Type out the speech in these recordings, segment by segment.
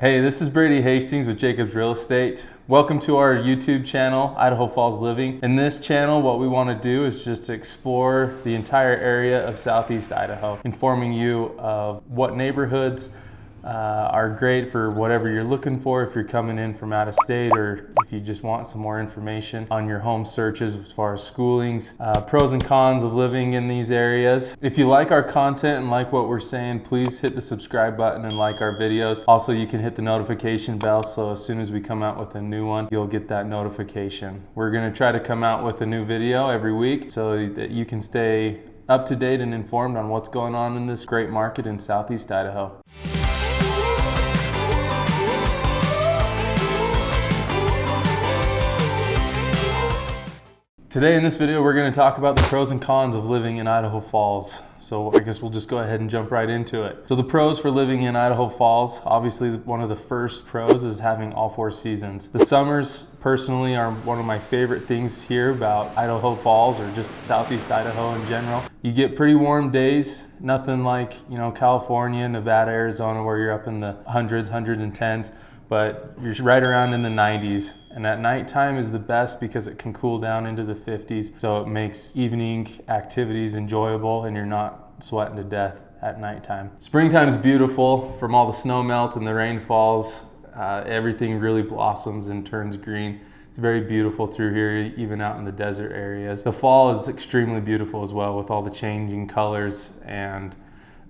Hey, this is Brady Hastings with Jacobs Real Estate. Welcome to our YouTube channel, Idaho Falls Living. In this channel, what we want to do is just explore the entire area of Southeast Idaho, informing you of what neighborhoods are great for whatever you're looking for, if you're coming in from out of state or if you just want some more information on your home searches as far as schoolings, pros and cons of living in these areas. If you like our content and like what we're saying, please hit the subscribe button and like our videos. Also, you can hit the notification bell so as soon as we come out with a new one, you'll get that notification. We're going to try to come out with a new video every week so that you can stay up to date and informed on what's going on in this great market in Southeast Idaho. Today in this video, we're going to talk about the pros and cons of living in Idaho Falls. So I guess we'll just go ahead and jump right into it. So the pros for living in Idaho Falls, obviously one of the first pros is having all four seasons. The summers personally are one of my favorite things here about Idaho Falls or just Southeast Idaho in general. You get pretty warm days, nothing like, California, Nevada, Arizona where you're up in the hundreds, 110s. But you're right around in the 90s. And at nighttime is the best because it can cool down into the 50s. So it makes evening activities enjoyable and you're not sweating to death at nighttime. Springtime is beautiful from all the snow melt and the rain falls. Everything really blossoms and turns green. It's very beautiful through here, even out in the desert areas. The fall is extremely beautiful as well with all the changing colors and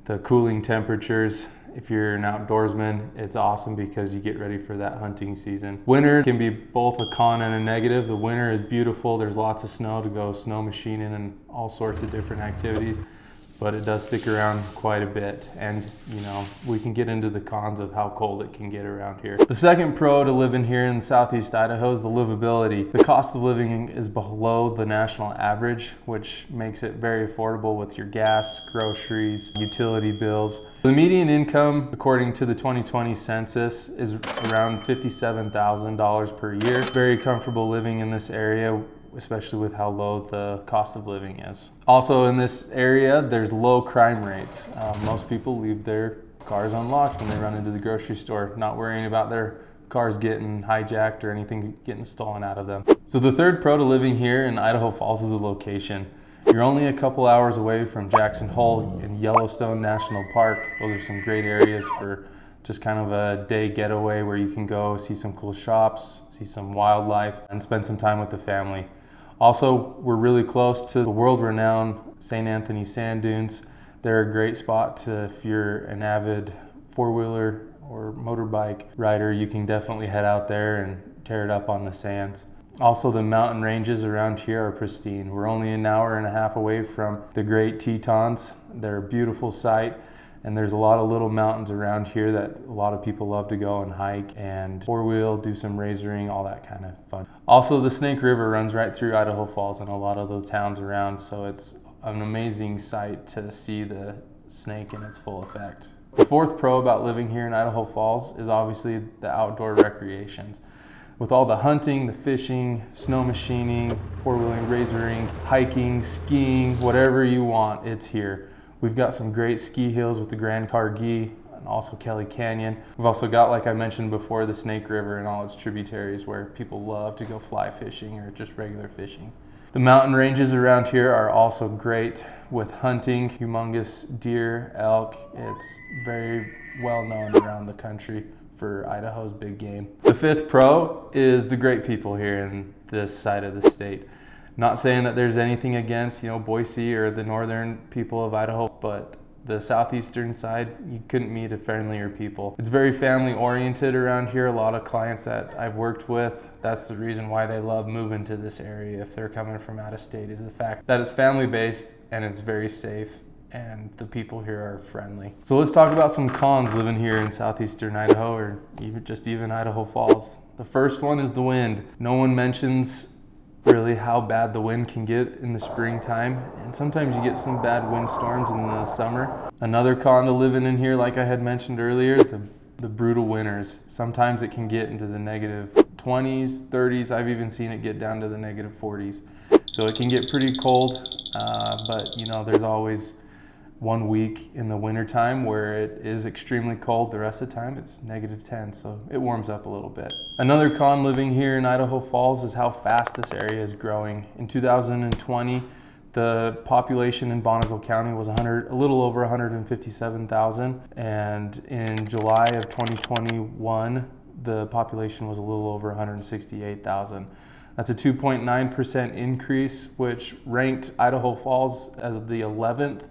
the cooling temperatures. If you're an outdoorsman, it's awesome because you get ready for that hunting season. Winter can be both a con and a negative. The winter is beautiful. There's lots of snow to go snow machining and all sorts of different activities, but it does stick around quite a bit. And we can get into the cons of how cold it can get around here. The second pro to living here in Southeast Idaho is the livability. The cost of living is below the national average, which makes it very affordable with your gas, groceries, utility bills. The median income, according to the 2020 census, is around $57,000 per year. Very comfortable living in this area, especially with how low the cost of living is. Also in this area, there's low crime rates. Most people leave their cars unlocked when they run into the grocery store, not worrying about their cars getting hijacked or anything getting stolen out of them. So the third pro to living here in Idaho Falls is the location. You're only a couple hours away from Jackson Hole and Yellowstone National Park. Those are some great areas for just kind of a day getaway where you can go see some cool shops, see some wildlife, and spend some time with the family. Also, we're really close to the world-renowned St. Anthony Sand Dunes. They're a great spot if you're an avid four-wheeler or motorbike rider. You can definitely head out there and tear it up on the sands. Also, the mountain ranges around here are pristine. We're only an hour and a half away from the Great Tetons. They're a beautiful sight, and there's a lot of little mountains around here that a lot of people love to go and hike and four-wheel, do some razoring, all that kind of fun. Also, the Snake River runs right through Idaho Falls and a lot of the towns around, so it's an amazing sight to see the snake in its full effect. The fourth pro about living here in Idaho Falls is obviously the outdoor recreations. With all the hunting, the fishing, snow machining, four-wheeling, razoring, hiking, skiing, whatever you want, it's here. We've got some great ski hills with the Grand Targhee and also Kelly Canyon. We've also got, like I mentioned before, the Snake River and all its tributaries where people love to go fly fishing or just regular fishing. The mountain ranges around here are also great with hunting, humongous deer, elk. It's very well known around the country for Idaho's big game. The fifth pro is the great people here in this side of the state. Not saying that there's anything against, Boise or the northern people of Idaho, but the southeastern side, you couldn't meet a friendlier people. It's very family oriented around here. A lot of clients that I've worked with, that's the reason why they love moving to this area if they're coming from out of state, is the fact that it's family based and it's very safe and the people here are friendly. So let's talk about some cons living here in southeastern Idaho or even Idaho Falls. The first one is the wind. No one mentions really how bad the wind can get in the springtime, and sometimes you get some bad windstorms in the summer. Another con to living in here, like I had mentioned earlier, the brutal winters. Sometimes it can get into the negative 20s, 30s. I've even seen it get down to the negative 40s. So it can get pretty cold, but there's always 1 week in the wintertime where it is extremely cold. The rest of the time it's -10, so it warms up a little bit. Another con living here in Idaho Falls is how fast this area is growing. In 2020, the population in Bonneville County was a little over 157,000, and in July of 2021, the population was a little over 168,000. That's a 2.9% increase, which ranked Idaho Falls as the 11th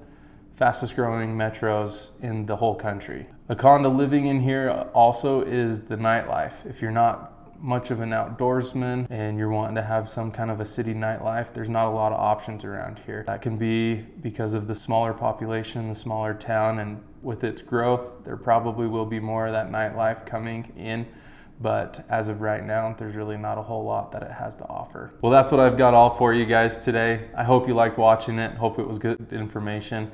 fastest growing metros in the whole country. A con to living in here also is the nightlife. If you're not much of an outdoorsman and you're wanting to have some kind of a city nightlife, there's not a lot of options around here. That can be because of the smaller population, the smaller town, and with its growth, there probably will be more of that nightlife coming in. But as of right now, there's really not a whole lot that it has to offer. Well, that's what I've got all for you guys today. I hope you liked watching it. Hope it was good information.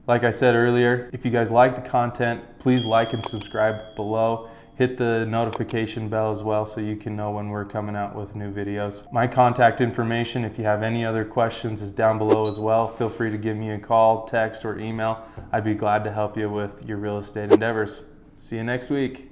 Like I said earlier, if you guys like the content, please like and subscribe below. Hit the notification bell as well so you can know when we're coming out with new videos. My contact information, if you have any other questions, is down below as well. Feel free to give me a call, text, or email. I'd be glad to help you with your real estate endeavors. See you next week.